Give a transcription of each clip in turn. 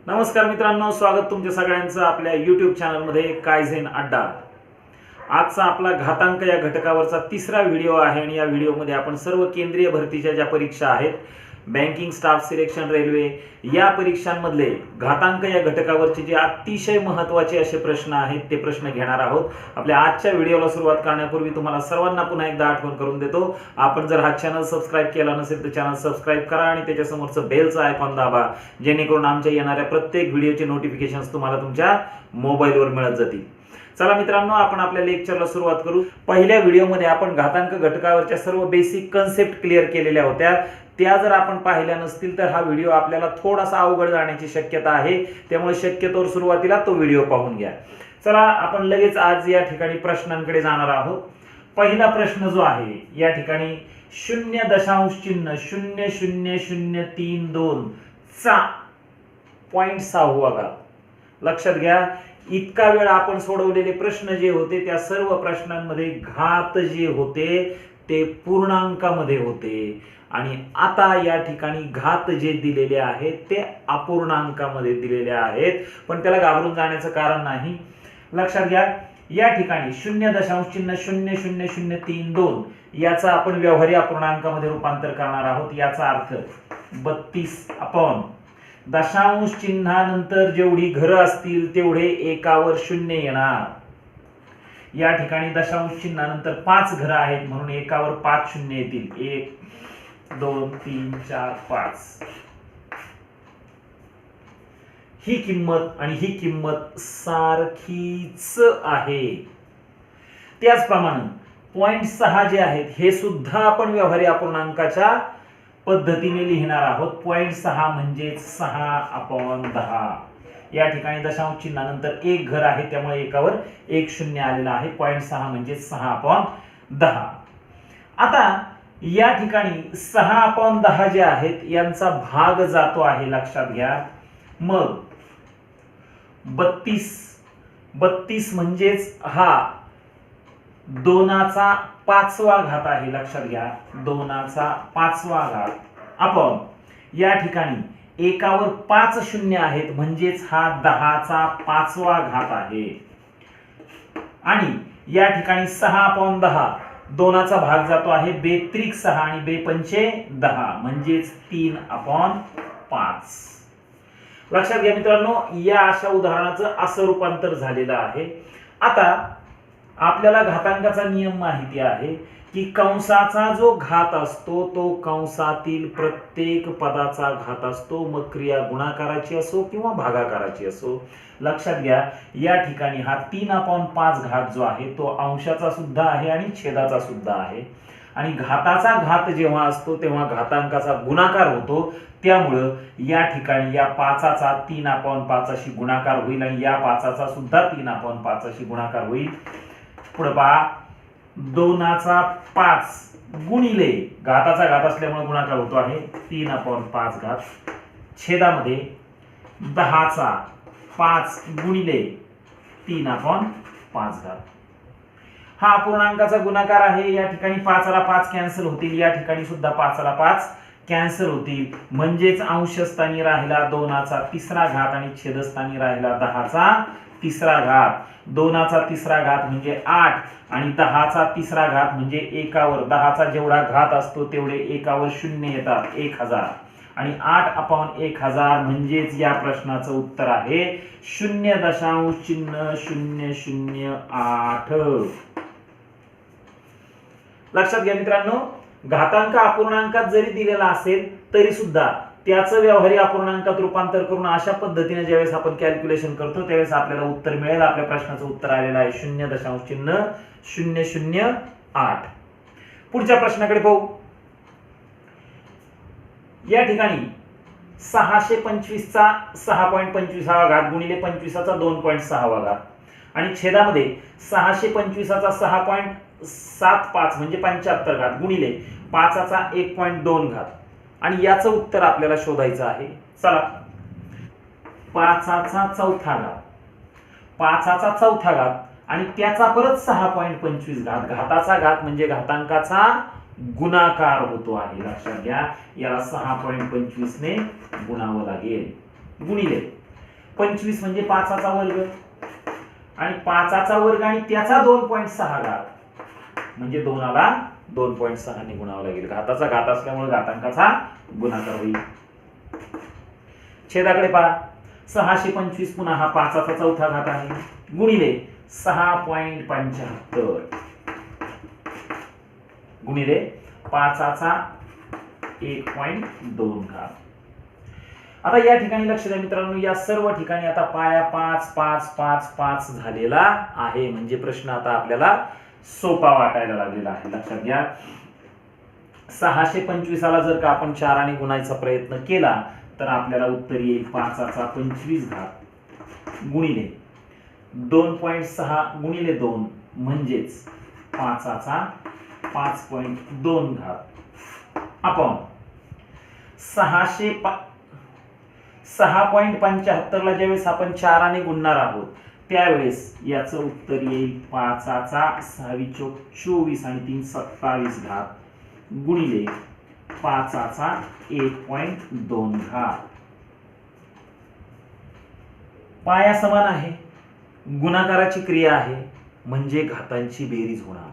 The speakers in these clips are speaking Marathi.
नमस्कार मित्रांनो, स्वागत तुमच्या सगळ्यांचं आपल्या YouTube चॅनलमध्ये कायझेन अड्डा। आजचा आपला घातांक या घटकावरचा तिसरा व्हिडिओ आहे आणि या व्हिडिओमध्ये आपण सर्व केंद्रीय भरतीच्या ज्या परीक्षा आहेत, बँकिंग स्टाफ सिलेक्शन, रेल्वे या परीक्षांमधले घातांक या घटकावरचे जे अतिशय महत्त्वाचे असे प्रश्न आहेत ते प्रश्न घेणार आहोत। आपल्या आजच्या व्हिडिओला सुरुवात करण्यापूर्वी तुम्हाला सर्वांना पुन्हा एकदा आठवण करून देतो, आपण जर हा चॅनल सबस्क्राइब केला नसेल तर चॅनल सबस्क्राइब करा आणि त्याच्या समोरचं बेलचं आयकॉन दाबा, जेणेकरून आमच्या येणाऱ्या प्रत्येक व्हिडिओचे नोटिफिकेशन्स तुम्हाला तुमच्या मोबाईलवर मिळत जातील। चला मित्रांनो, आपण आपल्या लेक्चरला सुरुवात करू। पहिल्या व्हिडिओमध्ये आपण घातांक घटकावरच्या सर्व बेसिक कन्सेप्ट क्लिअर केलेल्या होत्या। त्या जर आपण पाहिल्या नसतील तर हा व्हिडिओ आपल्याला थोडासा अवघड जाण्याची शक्यता आहे, त्यामुळे शक्यतोवर सुरुवातीला तो व्हिडिओ पाहून घ्या। चला आपण लगेच आज या ठिकाणी प्रश्नांकडे जाणार आहोत। पहिला प्रश्न जो आहे या ठिकाणी 0.000032 चा 0.6 घात। लक्षात घ्या, इतका वेळ आपण सोडवलेले प्रश्न जे होते त्या सर्व प्रश्नांमध्ये घात जे होते ते पूर्णांकामध्ये होते आणि आता या ठिकाणी घात जे दिलेले आहेत ते अपूर्णांकामध्ये दिलेले आहेत, पण त्याला घाबरून जाण्याचं कारण नाही। लक्षात घ्या, या ठिकाणी 0.000032 याचा आपण व्यवहारी अपूर्णांकामध्ये रूपांतर करणार आहोत। याचा अर्थ 32 अपॉन दशांश चिन्हानंतर जेवढी घरं असतील तेवढे एकावर शून्य येणार। या ठिकाणी दशांश चिन्हानंतर 5 घरं आहेत म्हणून एकावर 5 शून्य येतील। 1 2 3 4 5 ही किंमत आणि ही किंमत सारखीच आहे। त्याचप्रमाणे 0.6 जे आहेत हे सुद्धा आपण व्यवहारी अपूर्णांकाच्या पद्धतीने लिहिणार आहोत। 0.6 म्हणजे 6/10। या ठिकाणी दशांश चिन्हानंतर एक घर आहे त्यामुळे एकावर 1 शून्य आलेला आहे। 0.6 म्हणजे 6/10। आता या ठिकाणी 6/10 जे आहेत यांचा भाग जातो आहे, लक्षात घ्या। मग 32 म्हणजेच हा 2चा 5वा घात आहे। लक्षात घ्या, 2चा 5वा घात आपण या ठिकाणी एकावर 5 शून्य आहेत म्हणजेच हा 10चा 5वा घात आहे। आणि या ठिकाणी 6/10 2चा भाग जातो आहे 2×6 आणि 2×5 म्हणजेच 3/5। लक्षात घ्या मित्रांनो, या अशा उदाहरणाचं असं रूपांतर झालेलं आहे। आता आपल्याला घातांकाचा नियम माहिती आहे की कंसाचा जो घात असतो तो कंसातील प्रत्येक पदाचा घात असतो, मग क्रिया गुणाकाराची असो किंवा भागाकाराची असो। लक्षात घ्या, या ठिकाणी हा 3/5 घात जो आहे तो अंशाचा सुद्धा आहे आणि छेदाचा सुद्धा आहे आणि घाताचा घात जेव्हा असतो तेव्हा घातांकाचा गुणाकार होतो, त्यामुळे या ठिकाणी या 5चा 3/5 गुणाकार होईल आणि या 5चा सुद्धा 3/5 गुणाकार होईल। पुढे पहा, 2चा 5 गुणिले घाताचा घात असल्यामुळे गुणाकार होतो आहे 3/5 घात छेदामध्ये 10चा 5 गुणिले 3/5 घात। हा अपूर्णांकाचा गुणाकार आहे। या ठिकाणी 5ला 5 कॅन्सल होतील, या ठिकाणी सुद्धा 5ला 5 कॅन्सल होतील, म्हणजेच अंशस्थानी राहिला 2चा 3रा घात आणि छेदस्थानी राहिला 10चा 3रा घात। 2चा 3रा घात म्हणजे 8 आणि 10चा 3रा घात म्हणजे एकावर 10चा जेवढा घात असतो तेवढे एकावर शून्य येतात, 1000 आणि 8/1000 म्हणजेच या प्रश्नाचं उत्तर आहे 0.008। लक्षात घ्या मित्रांनो, घातांक अपूर्णांकात जरी दिलेला असेल तरी सुद्धा त्याचं व्यवहारी अपूर्णांकात रूपांतर करून अशा पद्धतीने ज्यावेळेस आपण कॅल्क्युलेशन करतो त्यावेळेस आपल्याला उत्तर मिळेल। आपल्या प्रश्नाचं उत्तर आलेलं आहे 0.008। पुढच्या प्रश्नाकडे पाहू। या ठिकाणी 625 चा 6.25 घात गुणिले 25चा 2.6 घात आणि छेदामध्ये 625 चा 6.75 म्हणजे 75 घात गुणिले 5चा 1.2 घात आणि याचं उत्तर आपल्याला शोधायचं आहे। चला, 5चा चौथा घात, 5चा चौथा घात आणि त्याचा परत 6.25 घात। घाताचा घात म्हणजे घातांकाचा गुणाकार होतो आहे, लक्षात घ्या। याला 6.25 ने गुणावं लागेल गुणिले 25 म्हणजे 5चा वर्ग आणि 5चा वर्ग आणि त्याचा 2.6 घात म्हणजे 2ला 2.6 ने गुणावं लागेल. घाताचा घात असल्यामुळे घातांकाचा गुणाकार होईल. छेदाकडे पहा. 625 पुन्हा हा 5चा चौथा घात आहे गुणिले 6.75 गुणिले 5चा 1.2 घात. आता या ठिकाणी लक्ष द्या मित्रांनो, या सर्व ठिकाणी आता पाया 5 5 5 5 झालेला आहे. म्हणजे प्रश्न आता आपल्याला सोपा वाटायला लागलेला आहे. लक्षात घ्या. 625ला जर का आपण 4 ने गुणायचा प्रयत्न केला तर आपल्याला उत्तर येईल 5चा 25 घात गुणिले 2.6 गुणिले 2 म्हणजेच 5चा 5.2 घात आपण 6.75 ला ज्यावेळेस आपण 4 ने गुणणार आहोत त्यावेळेस याचं उत्तर येईल 5चा 6 चोक 24 आणि 3 27 घात गुणिले 5चा 1.2 घात. पाया समान आहे, गुणाकाराची क्रिया आहे म्हणजे घातांची बेरीज होणार.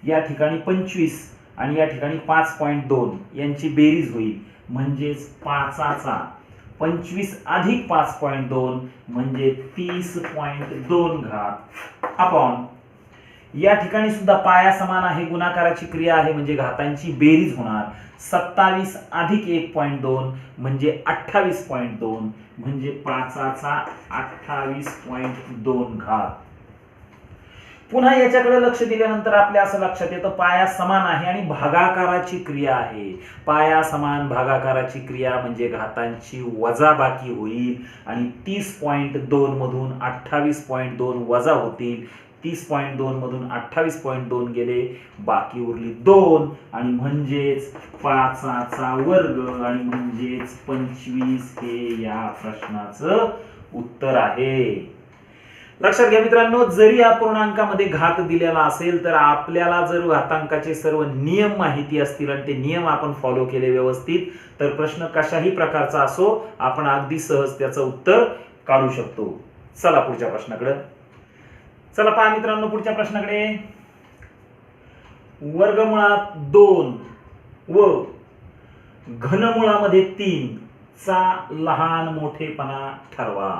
या ठिकाणी 25 आणि या ठिकाणी 5.2 यांची बेरीज होईल म्हणजेच 5चा 25 अधिक 5.2 म्हणजे 30.2 घात आपण या ठिकाणी सुद्धा पाया समान आहे, गुणाकाराची क्रिया आहे म्हणजे घातांची बेरीज होणार. 27 अधिक 1.2 म्हणजे 28.2 म्हणजे 5चा 28.2 घात. पुन्हा याच्याकडे लक्ष दिल्यानंतर आपल्या असं लक्षात येतं पाया समान आहे आणि भागाकाराची क्रिया आहे. पाया समान भागाकाराची क्रिया म्हणजे घातांची वजाबाकी होईल आणि 30.2 मधून 28.2 वजा होतील. 30.2 मधून 28.2 गेले, बाकी उरली 2 आणि म्हणजेच 5चा वर्ग आणि म्हणजेच 25 हे या प्रश्नाचं उत्तर आहे. लक्षात घ्या मित्रांनो, जरी अपूर्णांकामध्ये घात दिलेला असेल तर आपल्याला जर घातांकाचे सर्व नियम माहिती असतील आणि ते नियम आपण फॉलो केले व्यवस्थित तर प्रश्न कशाही प्रकारचा असो आपण अगदी सहज त्याचं उत्तर काढू शकतो. चला पुढच्या प्रश्नाकडे. चला पहा मित्रांनो, पुढच्या प्रश्नाकडे. वर्गमुळात 2 व घनमुळामध्ये 3 चा लहान मोठेपणा ठरवा.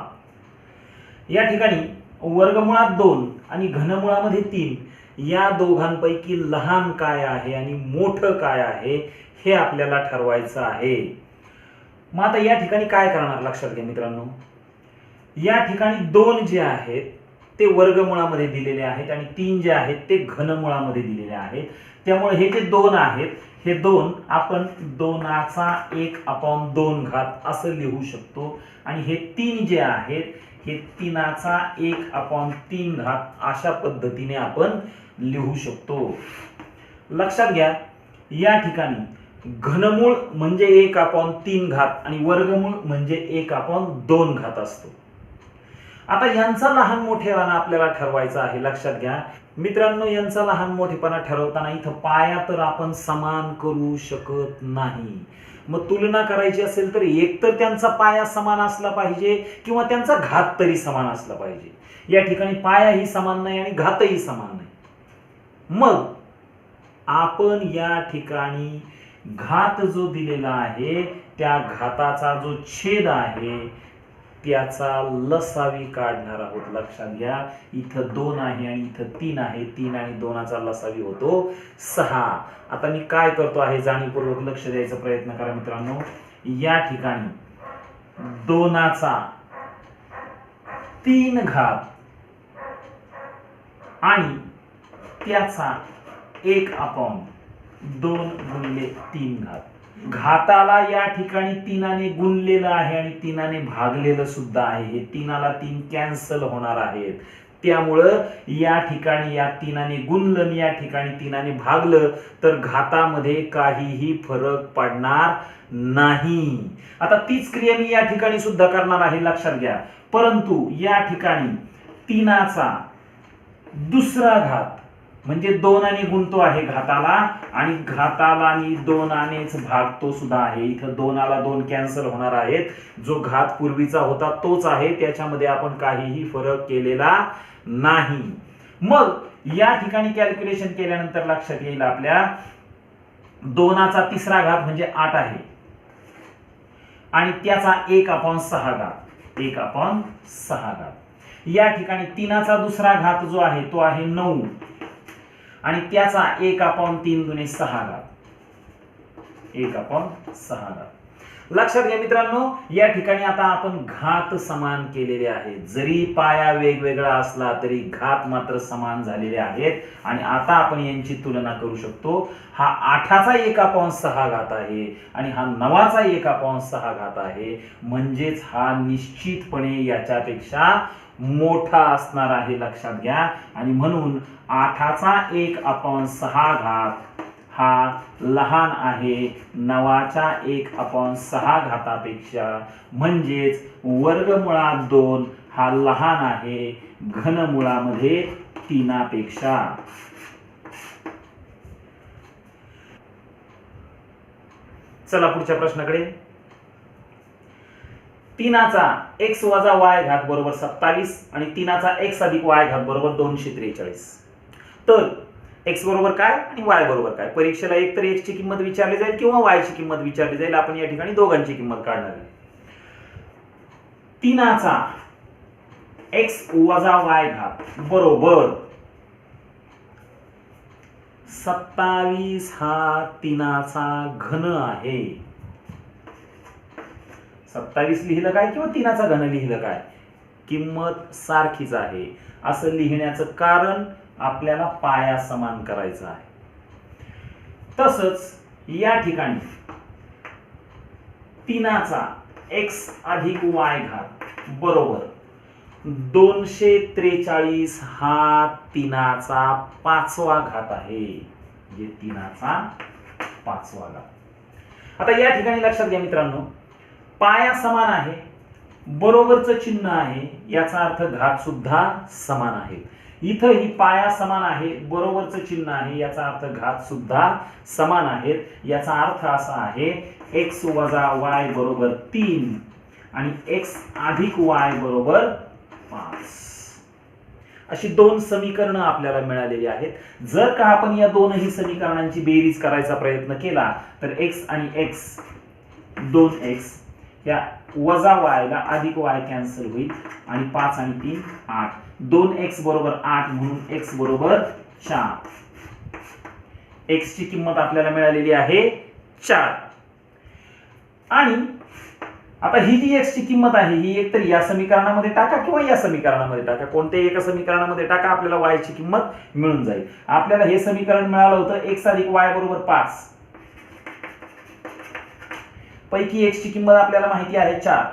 या ठिकाणी वर्गमुळात 2 आणि घनमुळामध्ये 3 या दोघांपैकी लहान काय आहे आणि मोठं काय आहे हे आपल्याला ठरवायचं आहे. मग आता या ठिकाणी काय करणार लक्षात घ्या मित्रांनो. या ठिकाणी 2 जे आहेत ते वर्गमुळामध्ये दिलेले आहेत आणि 3 जे आहेत ते घनमुळामध्ये दिलेले आहेत. त्यामुळे हे जे 2 आहेत हे 2 आपण 2चा 1/2 घात असं लिहू शकतो आणि हे 3 जे आहेत हे 3चा 1/3 घात अशा पद्धतीने आपण लिहू शकतो. लक्षात घ्या, या ठिकाणी घनमूळ म्हणजे 1/3 घात आणि वर्गमूळ म्हणजे 1/2 घात असतो. आता यांचा लहान मोठेपणा आपल्याला ठरवायचा आहे. लक्षात घ्या मित्रांनो, यांचा लहान मोठेपणा ठरवताना इथं पाया तर आपण समान करू शकत नाही. मग तुलना करायची असेल तर एक तर त्यांचा पाया समान असला पाहिजे किंवा त्यांचा घात तरी समान असला पाहिजे. या ठिकाणी पायाही समान नाही आणि घातही समान नाही. मग आपण या ठिकाणी घात जो दिलेला आहे त्या घाताचा जो छेद आहे त्याचा लसावी काढणार आहोत. लक्षात घ्या, इथं 2 आहे आणि इथं 3 आहे. 3 आणि 2चा लसावी होतो 6. आता मी काय करतो आहे जाणीवपूर्वक लक्ष द्यायचा प्रयत्न करा मित्रांनो. या ठिकाणी 2चा 3 घात आणि त्याचा 1/2 गुणिले 3 घात. घाताला या ठिकाणी 3ने गुणलेलं आहे आणि 3ने भागलेलं सुद्धा आहे. हे 3ला 3 कॅन्सल होणार आहेत. त्यामुळं या ठिकाणी या 3ने गुणलं आणि या ठिकाणी 3ने भागलं तर घातामध्ये काहीही फरक पडणार नाही. आता तीच क्रिया मी या ठिकाणी सुद्धा करणार आहे. लक्षात घ्या, परंतु या ठिकाणी 3चा 2 घात म्हणजे 2 गुणतो आहे घाताला आणि घाताला आणि 2 भागतो सुद्धा आहे. इथं 2 कॅन्सल होणार आहेत. जो घात पूर्वीचा होता तोच आहे, त्याच्यामध्ये आपण काहीही फरक केलेला नाही. मग या ठिकाणी कॅल्क्युलेशन केल्यानंतर लक्षात येईल आपल्या 2चा तिसरा घात म्हणजे 8 आहे आणि त्याचा 1/6 घात 1/6 घात. या ठिकाणी 3चा दुसरा घात जो आहे तो आहे 9 आणि त्याचा 1/3 गुणे 6 घात 1/6 घात. लक्षात घ्या मित्रांनो, या ठिकाणी आता आपण घात समान केलेले आहेत. जरी पाया वेगवेगळा असला तरी घात मात्र समान झालेले आहेत आणि आता आपण यांची तुलना करू शकतो. हा 8चा 1/6 घात आहे आणि हा 9चा 1/6 घात आहे. म्हणजेच हा निश्चितपणे याच्यापेक्षा मोठा असणार आहे. लक्षात घ्या. आणि म्हणून 8चा 1/6 घात हा लहान आहे 9च्या 1/6 घातापेक्षा. म्हणजेच वर्गमुळात 2 हा लहान आहे घनमुळामध्ये 3 पेक्षा. चला पुढच्या प्रश्नाकडे. 3चा x वजा y घात बरोबर 27 आणि 3चा x अधिक y घात बरोबर 243. तर x बरोबर काय आणि y बरोबर काय. परीक्षेला एक तर x ची किंमत विचारली जाईल किंवा y ची किंमत विचारली जाईल. आपण या ठिकाणी दोघांची किंमत काढणार आहे. 3चा x वजा y घात बरोबर 27 हा 3चा घन आहे. 27 लिहिलं काय किंवा 3चा घन लिहिलं काय, किंमत सारखीच आहे. असं लिहिण्याचं कारण आपल्याला पाया समान करायचा आहे. तसंच या ठिकाणी 3चा x अधिक y घात बरोबर 243 हा 3चा 5वा घात आहे. म्हणजे 3चा 5वा घात. आता या ठिकाणी लक्षात घ्या मित्रांनो, पाया समान आहे, बरोबरचं चिन्ह आहे, याचा अर्थ घात सुद्धा समान आहे. इथं ही पाया समान आहे, बरोबरचं चिन्ह आहे, याचा अर्थ घात सुद्धा समान आहेत. याचा अर्थ असा आहे x वजा y बरोबर 3 आणि x अधिक y बरोबर 5. अशी दोन समीकरणं आपल्याला मिळालेली आहेत. जर का आपण या दोनही समीकरणांची बेरीज करायचा प्रयत्न केला तर x आणि x 2x या वजा y ला अधिक y कॅन्सल होईल आणि 5 आणि 3 8. 2x बरोबर 8 म्हणून x बरोबर 4. x ची किंमत आपल्याला मिळालेली आहे 4. आणि आता ही जी x ची किंमत आहे ही एकतर या समीकरणामध्ये टाका किंवा या समीकरणामध्ये टाका, कोणत्याही एका समीकरणामध्ये टाका, आपल्याला y ची किंमत मिळून जाईल. आपल्याला हे समीकरण मिळालं होतं x अधिक y बरोबर 5 पैकी x ची किंमत आपल्याला माहिती आहे 4.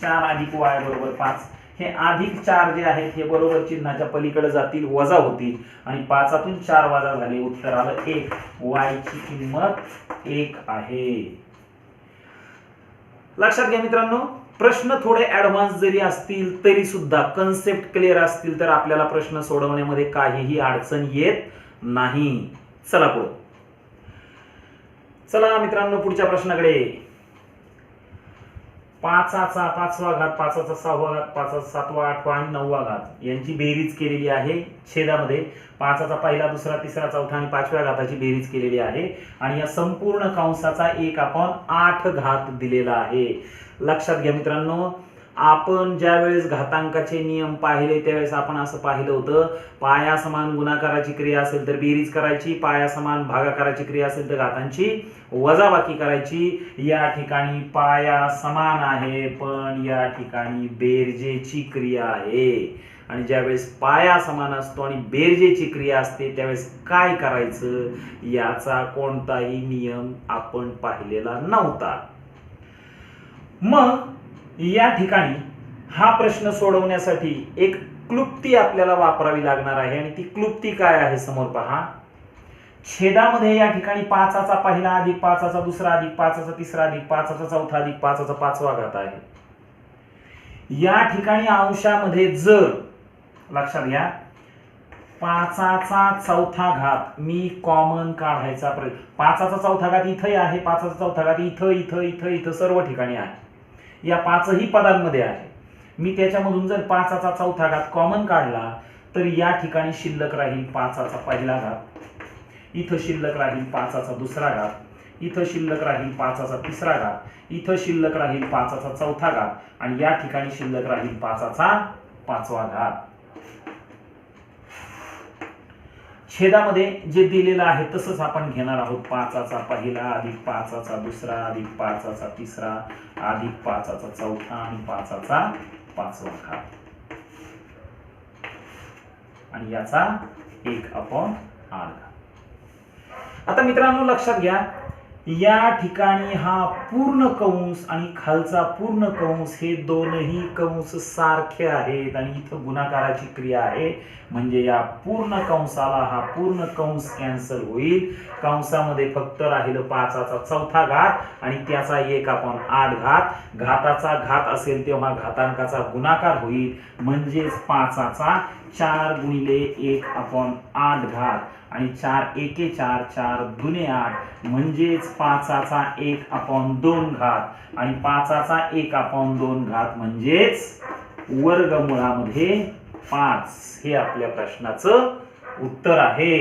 4 अधिक y बरोबर 5. हे अधिक 4 जे आहेत हे बरोबर चिन्हाच्या पलीकडे जातील, वजा होतील आणि 5तून 4 वजा झाले, उत्तर आलं 1. y ची किंमत 1 आहे. लक्षात घ्या मित्रांनो, प्रश्न थोडे ऍडव्हान्स जरी असतील तरी सुद्धा कन्सेप्ट क्लिअर असतील तर आपल्याला प्रश्न सोडवण्यामध्ये काहीही अडचण येत नाही. चला पुढे. चला मित्रांनो पुढच्या प्रश्नाकडे. 5चा 5वा घात, 5चा 6वा घात, 5चा 7वा 8वा आणि 9वा घात यांची बेरीज केलेली आहे छेदामध्ये. 5चा पहिला, दुसरा, तिसरा, चौथा आणि 5व्या घाताची बेरीज केलेली आहे आणि या संपूर्ण कंसाचा 1/8 घात दिलेला आहे. लक्षात घ्या मित्रांनो, आपण ज्या वेळेस घातांकाचे नियम पाहिले त्यावेळेस आपण असं पाहिलं होतं, पाया समान गुणाकाराची क्रिया असेल तर बेरीज करायची, पाया समान भागाकाराची क्रिया असेल तर घातांची वजाबाकी करायची. या ठिकाणी पाया समान आहे पण या ठिकाणी बेरजेची क्रिया आहे आणि ज्यावेळेस पाया समान असतो आणि बेरजेची क्रिया असते त्यावेळेस काय करायचं याचा कोणताही नियम आपण पाहिलेला नव्हता. मग या ठिकाणी हा प्रश्न सोडवण्यासाठी एक क्लुप्ती आपल्याला वापरावी लागणार आहे आणि ती क्लुप्ती काय आहे समोर पहा. छेदामध्ये या ठिकाणी 5चा पहिला अधिक 5चा दुसरा अधिक 5चा तिसरा अधिक 5चा चौथा अधिक 5चा 5वा घात आहे. या ठिकाणी अंशामध्ये जर लक्षात घ्या पाचाचा चौथा घात मी कॉमन काढायचा प्रयत्न. पाचाचा चौथा घात इथे आहे, पाचाचा चौथा घात इथं इथं इथं इथं सर्व ठिकाणी आहे, या पाचही पदांमध्ये आहे. मी त्याच्यामधून जर पाचाचा चौथा घात कॉमन काढला तर या ठिकाणी शिल्लक राहील पाचाचा पहिला घात, इथं शिल्लक राहील पाचाचा दुसरा घात, इथं शिल्लक राहील पाचाचा तिसरा घात, इथं शिल्लक राहील पाचाचा चौथा घात आणि या ठिकाणी शिल्लक राहील पाचाचा पाचवा घात. छेदामध्ये जे दिलेलं आहे तसंच आपण घेणार आहोत. पाचाचा पहिला अधिक पाचाचा दुसरा अधिक पाचाचा तिसरा अधिक पाचाचा चौथा आणि पाचाचा पाचवा घात आणि याचा 1/8. आता मित्रांनो लक्षात घ्या, या ठिकाणी हा पूर्ण कंस आणि खालचा पूर्ण कंस हे दोनही कंस सारखे आहेत आणि इथं गुणाकाराची क्रिया आहे, म्हणजे या पूर्ण कंसाला हा पूर्ण कंस कॅन्सल होईल. कंसामध्ये फक्त राहिलं पाचाचा चौथा घात आणि त्याचा 1/8 घात. घाताचा घात असेल तेव्हा घातांकाचा गुणाकार होईल, म्हणजेच पाचाचा 4 गुणिले 1/8 घात आणि 4 एके 4 4 दुने 8 म्हणजेच पाचाचा 1/2 घात आणि पाचाचा 1/2 घात म्हणजेच वर्गमुळामध्ये 5. हे आपल्या प्रश्नाचं उत्तर आहे.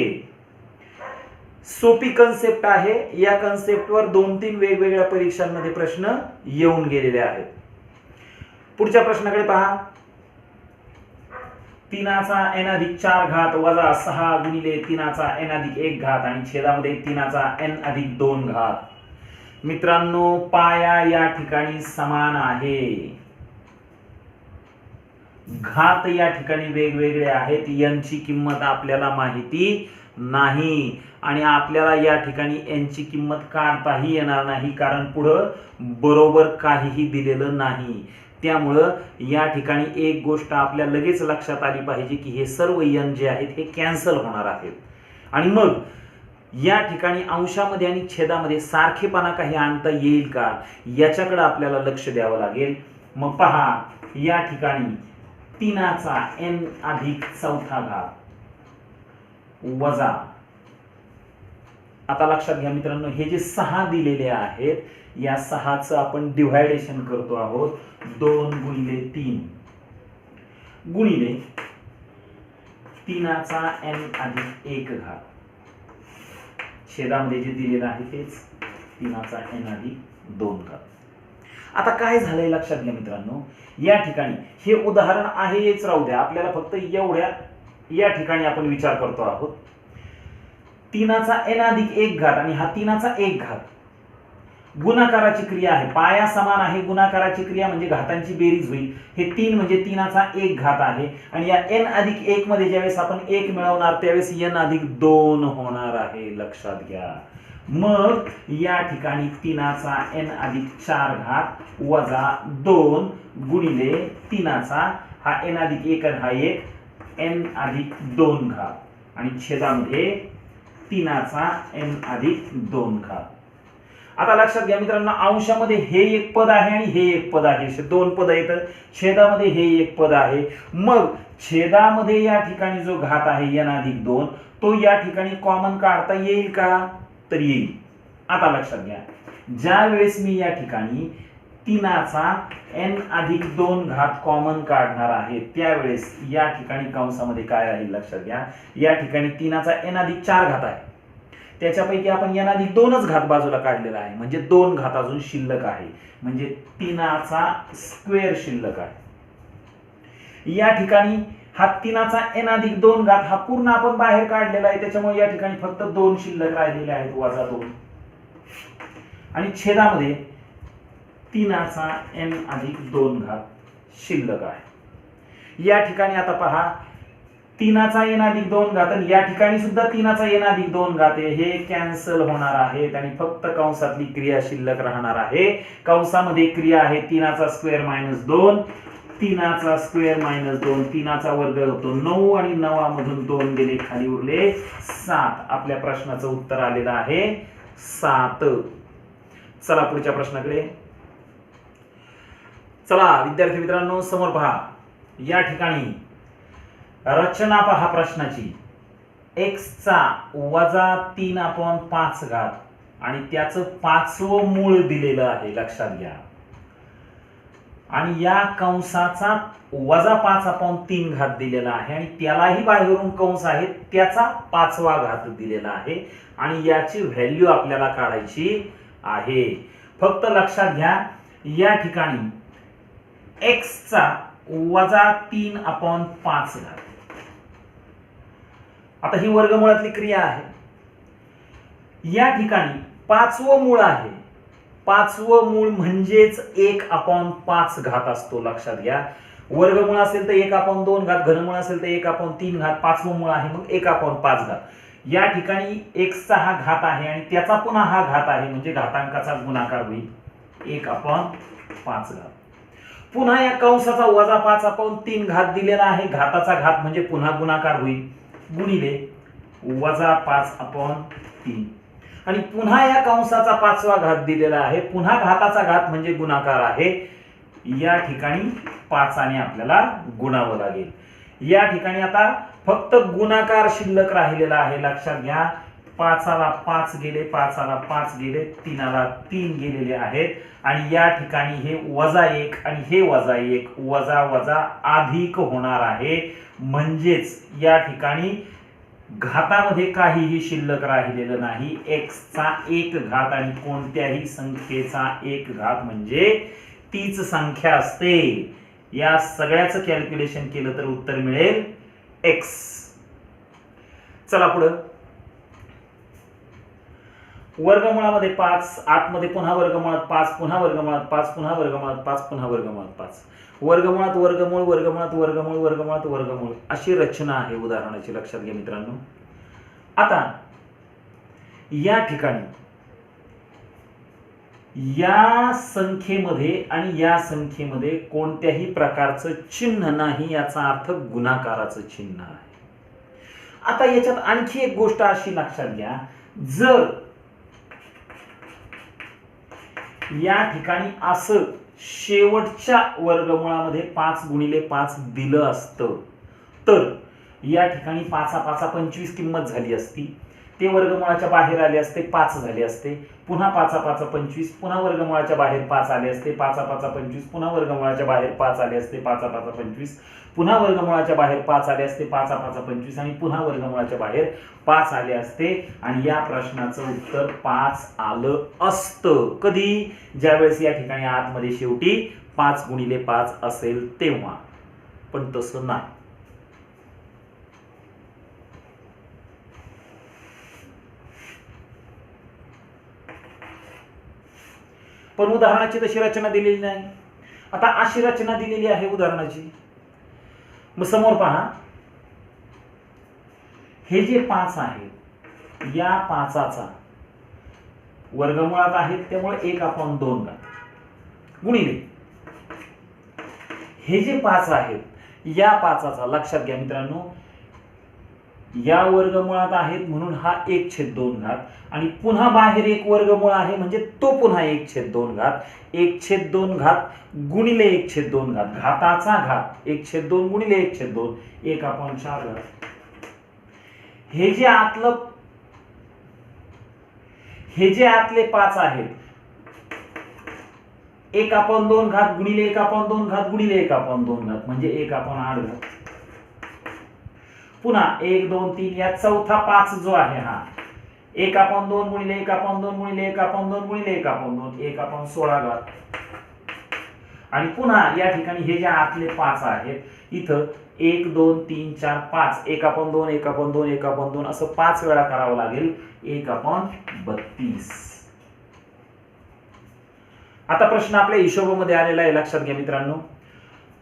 सोपी कन्सेप्ट आहे. या कन्सेप्टवर 2-3 वेगवेगळ्या परीक्षांमध्ये प्रश्न येऊन गेलेले आहेत. पुढच्या प्रश्नाकडे पहा. 3चा n अधिक 4 घात वजा 6 गुणिले 3चा n अधिक 1 घात आणि छेदामध्ये 3चा n अधिक 2 घात. मित्रांनो पाया या ठिकाणी समान आहे, घात या ठिकाणी वेगवेगळे आहेत. n ची किंमत आपल्याला माहिती नाही आणि आपल्याला या ठिकाणी n ची किंमत काढताही येणार नाही, कारण पुढं बरोबर काहीही दिलेलं नाही. त्यामुळं या ठिकाणी एक गोष्ट आपल्या लगेच लक्षात आली पाहिजे की हे सर्व n जे आहेत हे कॅन्सल होणार आहेत. आणि मग या ठिकाणी अंशामध्ये आणि छेदामध्ये सारखेपणा काही आणता येईल का याच्याकडे आपल्याला लक्ष द्यावं लागेल. मग पहा, या ठिकाणी 3चा n अधिक चौथा घात वजा, आता लक्षात घ्या मित्रांनो, हे जे 6 दिलेले आहेत या 6चं आपण डिव्हायडेशन करतो आहोत. 2 गुणिले 3 गुणिले 3चा n अधिक 1 घात, छेदामध्ये जे दिलेलं आहे तेच 3चा n अधिक 2 घात. आता काय झालंय लक्षात घ्या मित्रांनो, या ठिकाणी हे उदाहरण आहे हेच राहू द्या, आपल्याला फक्त एवढ्या या ठिकाणी आपण विचार करतो आहोत. 3चा n अधिक 1 घात आणि हा 3चा 1 घात गुणाकाराची क्रिया आहे, पाया समान आहे, गुणाकाराची क्रिया म्हणजे घातांची बेरीज होईल. हे 3 म्हणजे 3चा 1 घात आहे आणि या n अधिक 1 मध्ये ज्यावेळेस आपण 1 मिळवणार त्यावेळेस n अधिक 2 होणार आहे, लक्षात घ्या. मग या ठिकाणी 3चा n अधिक 4 घात वजा 2 गुणिले 3चा हा n अधिक 1 हा 1 n अधिक 2 घात आणि छेदामध्ये 3चा n अधिक 2 घात. आता लक्षात घ्या मित्रांनो, अंशामध्ये हे एक पद आहे आणि हे एक पद आहे, असे 2 पद आहेत. छेदामध्ये हे एक पद आहे. मग छेदामध्ये या ठिकाणी जो घात आहे n अधिक 2 तो या ठिकाणी कॉमन काढता येईल का, तर येईल. आता लक्षात घ्या, ज्या वेळेस मी या ठिकाणी 3चा n अधिक 2 घात कॉमन काढणार आहे त्यावेळेस या ठिकाणी कंसामध्ये काय राहील लक्षात घ्या, या ठिकाणी 3चा n अधिक 4 घात आहे, त्याच्यापैकी आपण n अधिक 2च घात बाजूला काढलेला आहे, म्हणजे 2 घात अजून शिल्लक आहे, म्हणजे 3चा स्क्वेअर शिल्लक आहे. या ठिकाणी हा 3चा n अधिक 2 घात हा पूर्ण आपण बाहेर काढलेला आहे, त्याच्यामुळे या ठिकाणी फक्त 2 शिल्लक राहिलेले आहेत, वजा 2. आणि छेदामध्ये 3चा n अधिक 2 घात शिल्लक आहे. या ठिकाणी आता पहा, 3चा n अधिक 2 घात आणि या ठिकाणी सुद्धा 3चा n अधिक 2 घात आहे, हे कॅन्सल होणार आहेत आणि फक्त कंसातली क्रिया शिल्लक राहणार आहे. कंसामध्ये क्रिया आहे 3चा स्क्वेअर मायनस 2, 3चा स्क्वेअर मायनस 2, 3चा वर्ग होतो 9 आणि 9 मधून 2 गेले, खाली उरले 7. आपल्या प्रश्नाचं उत्तर आलेलं आहे 7. चला पुढच्या प्रश्नाकडे. चला विद्यार्थी मित्रांनो समोर पहा, या ठिकाणी रचना पहा प्रश्नाची. x चा वजा 3/5 घात आणि त्याचं 5वं मूळ दिलेलं आहे, लक्षात घ्या. आणि या कंसाचा वजा 5/3 घात दिलेला आहे आणि त्यालाही बाहेरून कंस आहे, त्याचा 5वा घात दिलेला आहे आणि याची व्हॅल्यू आपल्याला काढायची आहे. फक्त लक्षात घ्या, या ठिकाणी x चा वजा 3/5 घात. आता ही वर्गमुळातली क्रिया आहे. या ठिकाणी 5वं मूळ आहे. 5वं मूळ म्हणजेच 1/5 घात असतो, लक्षात घ्या. वर्गमूळ असेल तर 1/2 घात, घनमूळ असेल तर 1/3 घात, 5वं मूळ आहे मग 1/5 घात. या ठिकाणी x चा हा घात आहे आणि त्याचा पुन्हा हा घात आहे, म्हणजे घातांकाचा गुणाकार होईल 1/5 घात. पुन्हा या कंसाचा वजा 5/3 घात दिलेला आहे, घाताचा घात म्हणजे पुन्हा गुणाकार होईल, गुणिले वजा 5/3 आणि पुन्हा या कंसाचा 5वा घात दिलेला आहे, पुन्हा घाताचा घात म्हणजे गुणाकार आहे. या ठिकाणी 5 ने आपल्याला गुणावं लागेल. या ठिकाणी आता फक्त गुणाकार शिल्लक राहिलेला आहे, लक्षात घ्या. 5ला 5 गेले, 5ला 5 गेले, 3ला 3 गेलेले आहेत आणि या ठिकाणी हे -1 आणि हे -1 वजा वजा अधिक होणार आहे, म्हणजेच या ठिकाणी घातामध्ये काहीही शिल्लक राहिलेलं नाही. x चा 1 घात आणि कोणत्याही संख्येचा 1 घात म्हणजे तीच संख्या असते. या सगळ्याचं कॅल्क्युलेशन केलं तर उत्तर मिळेल x. चला पुढे. वर्गमुळामध्ये 5, आतमध्ये पुन्हा वर्गमुळात 5, पुन्हा वर्गमुळात 5, पुन्हा वर्गमुळात 5, पुन्हा वर्गमुळात 5. वर्गमुळात वर्गमूळ, वर्गमुळात वर्गमूळ, वर्गमुळात वर्गमूळ अशी रचना आहे उदाहरणाची, लक्षात घ्या मित्रांनो. आता या ठिकाणी या संख्येमध्ये आणि या संख्येमध्ये कोणत्याही प्रकारचं चिन्ह नाही, याचा अर्थ गुणाकाराचं चिन्ह आहे. आता याच्यात आणखी एक गोष्ट अशी लक्षात घ्या, जर या ठिकाणी असं शेवटच्या वर्गमुळामध्ये 5 गुणिले 5 दिलं असतं तर या ठिकाणी 5×5=25 किंमत झाली असती. ते वर्गमुळाच्या बाहेर आले असते, 5 झाले असते. पुन्हा 5×5=25, पुन्हा वर्गमुळाच्या बाहेर 5 आले असते, 5×5=25, पुन्हा वर्गमुळाच्या बाहेर 5 आले असते, 5×5=25, पुन्हा वर्गमुळाच्या बाहेर 5 आले असते, 5×5=25 आणि पुन्हा वर्गमुळाच्या बाहेर 5 आले असते आणि या प्रश्नाचं उत्तर 5 आलं असतं. कधी? ज्यावेळेस या ठिकाणी आतमध्ये शेवटी 5 गुणिले 5 असेल तेव्हा. पण तसं नाही. पण उदाहरणाची तशी रचना दिलेली नाही. आता अशी रचना दिलेली आहे उदाहरणाची. मग समोर पहा, हे जे 5 आहेत या 5चा वर्गमुळात आहेत त्यामुळे 1/2 घात गुणिले हे जे 5 आहेत या 5चा, लक्षात घ्या मित्रांनो, या वर्गमुळात आहेत म्हणून हा 1/2 घात आणि पुन्हा बाहेर एक वर्गमूळ आहे म्हणजे तो पुन्हा 1/2 घात, 1/2 घात गुणिले 1/2 घात, घाताचा घात 1/2 गुणिले 1/2 1/4 घात. हे जे आतले 5 आहेत 1/2 घात गुणिले 1/2 घात गुणिले 1/2 घात म्हणजे 1/8 घात. पुन्हा 1 2 3 या चौथा 5 जो आहे हा 1/2 गुणिले 1/2 गुणिले 1/2 गुणिले 1/2 1/16 घात. आणि पुन्हा या ठिकाणी हे जे आतले 5 आहेत इथं 1 2 3 4 5 1/2 1/2 1/2 असं 5 वेळा करावं लागेल 1/32. आता प्रश्न आपल्या हिशोबामध्ये आलेला आहे, लक्षात घ्या मित्रांनो.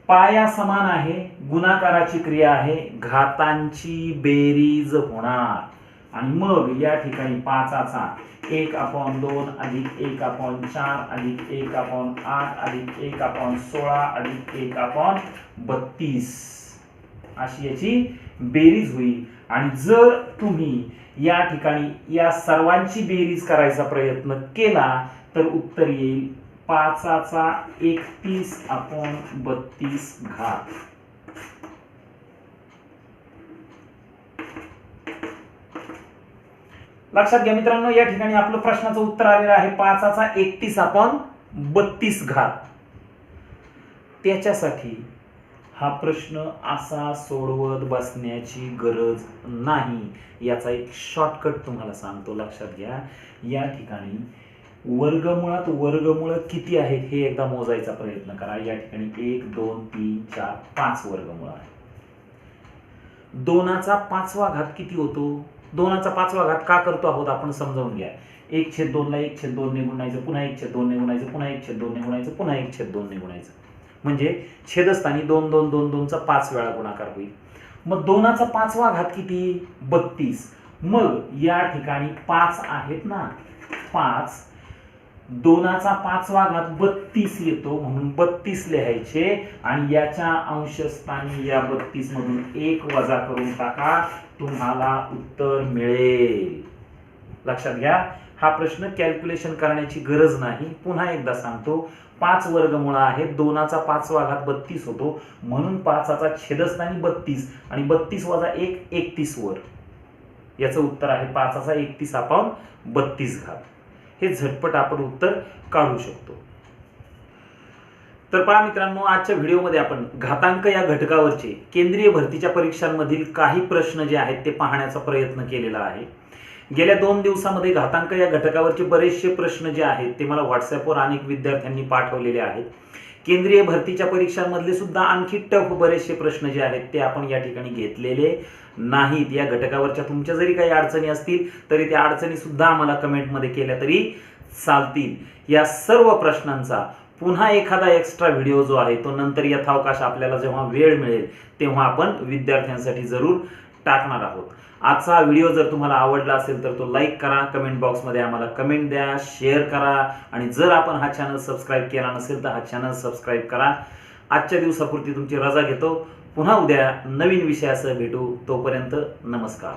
पाया समान आहे, गुणाकाराची क्रिया आहे, घातांची बेरीज होणार आणि मग या ठिकाणी 5चा 1/2 अधिक 1/4 अधिक 1/8 अधिक 1/16 अधिक 1/32 अशी याची बेरीज होईल. आणि जर तुम्ही या ठिकाणी या सर्वांची बेरीज करायचा प्रयत्न केला तर उत्तर येईल 5चा 31/32 घात. लक्षात घ्या मित्रांनो, या ठिकाणी आपलं प्रश्नाचं उत्तर आलेलं आहे 5चा 31 अपॉन 32 घात. त्याच्यासाठी हा प्रश्न असा सोडवत बसण्याची गरज नाही. याचा एक शॉर्टकट तुम्हाला सांगतो, लक्षात घ्या. या ठिकाणी वर्गमुळात वर्गमूळ किती आहेत हे एकदा मोजायचा प्रयत्न करा. या ठिकाणी 1 2 3 4 5 वर्गमूळ आहे. 2चा 5वा घात किती होतो? 2चा 5वा घात का करतो आहोत आपण समजावून घ्या. 1/2 ला 1/2 ने गुणायचं, पुन्हा 1/2 ने गुणायचं, पुन्हा 1/2 ने गुणायचं, पुन्हा 1/2 ने गुणायचं. म्हणजे छेदस्थानी 2 2 2 2चा 5 वेळा गुणाकार होईल. मग 2चा 5वा घात किती? 32. मग या ठिकाणी 5 आहेत ना, 5. 2चा 5वा घात 32 येतो, म्हणून 32 लिहायचे आणि याच्या अंशस्थानी या 32 मधून 1 वजा करून टाका, तुम्हाला उत्तर मिळेल. लक्षात घ्या, हा प्रश्न कॅल्क्युलेशन करण्याची गरज नाही. पुन्हा एकदा सांगतो, 5 वर्गमूळ आहेत, 2चा 5वा घात 32 होतो, म्हणून 5चा छेदस्थानी 32 आणि 32 वजा 1 31 वर. याचं उत्तर आहे 5चा 31 अपॉन 32 घात. हे झटपट आपण उत्तर काढू शकतो. तर पहा मित्रांनो, आजच्या व्हिडिओमध्ये आपण घातांक या घटकावरचे केंद्रीय भरतीच्या परीक्षांमधील काही प्रश्न जे आहेत ते पाहण्याचा प्रयत्न केलेला आहे. गेल्या 2 दिवसामध्ये घातांक या घटकावरचे बरेचसे प्रश्न जे आहेत ते मला व्हॉट्सअपवर अनेक विद्यार्थ्यांनी पाठवलेले आहेत. केंद्रीय भरतीच्या परीक्षांमधले सुद्धा आणखी टफ बरेचसे प्रश्न जे आहेत ते आपण या ठिकाणी घेतलेले नाहीत. या घटकावरच्या तुमच्या जरी काही अडचणी असतील तरी त्या अडचणी सुद्धा आम्हाला कमेंटमध्ये केल्या तरी चालतील. या सर्व प्रश्नांचा पुन्हा एखादा एक्स्ट्रा व्हिडिओ जो आहे तो नंतर यथावकाश आपल्याला जेव्हा वेळ मिळेल तेव्हा आपण विद्यार्थ्यांसाठी जरूर टाकणार आहोत. आजचा व्हिडिओ जर तुम्हाला आवडला असेल तर तो लाईक करा, कमेंट बॉक्समध्ये आम्हाला कमेंट द्या, शेअर करा आणि जर आपण हा चॅनल सबस्क्राईब केला नसेल तर हा चॅनल सबस्क्राईब करा. आजच्या दिवसापुरती तुमची रजा घेतो. पुन्हा उद्या नवीन विषयासह भेटू. तोपर्यंत नमस्कार.